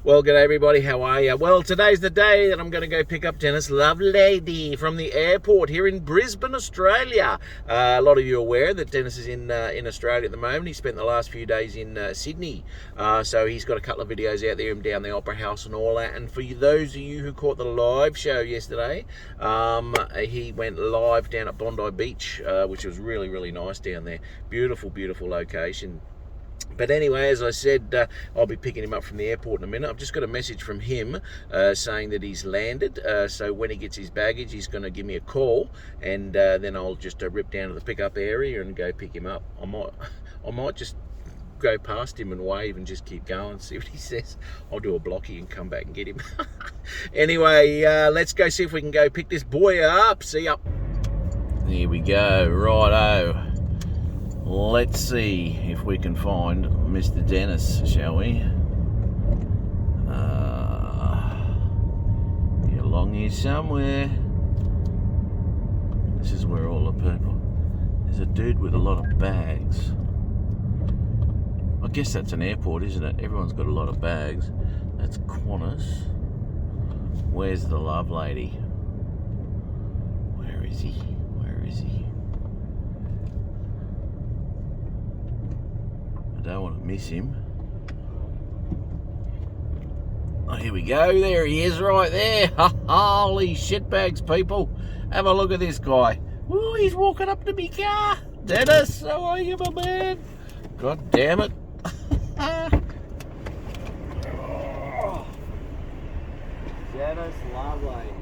Well, g'day everybody, how are you? Well, today's the day that I'm going to go pick up Dennis Lovelady from the airport here in Brisbane, Australia. A lot of you are aware that Dennis is in Australia at the moment. He spent the last few days in Sydney, so he's got a couple of videos out there, him down the Opera House and all that. And for those of you who caught the live show yesterday, he went live down at Bondi Beach, which was really, really nice down there. Beautiful, beautiful location. But anyway, as I said, I'll be picking him up from the airport in a minute. I've just got a message from him saying that he's landed. So when he gets his baggage, he's going to give me a call, and then I'll just rip down to the pickup area and go pick him up. I might just go past him and wave and just keep going, see what he says. I'll do a blocky and come back and get him. Anyway, let's go see if we can go pick this boy up. See ya. Here we go. Righto. Let's see if we can find Mr. Dennis, shall we? You're along here somewhere. This is where all the people... There's a dude with a lot of bags. I guess that's an airport, isn't it? Everyone's got a lot of bags. That's Qantas. Where's the Lovelady? Where is he? Where is he? I don't want to miss him. Oh, here we go. There he is right there. Holy shitbags, people. Have a look at this guy. Ooh, he's walking up to me car. Dennis, how are you, my man? God damn it. Dennis Lovelady.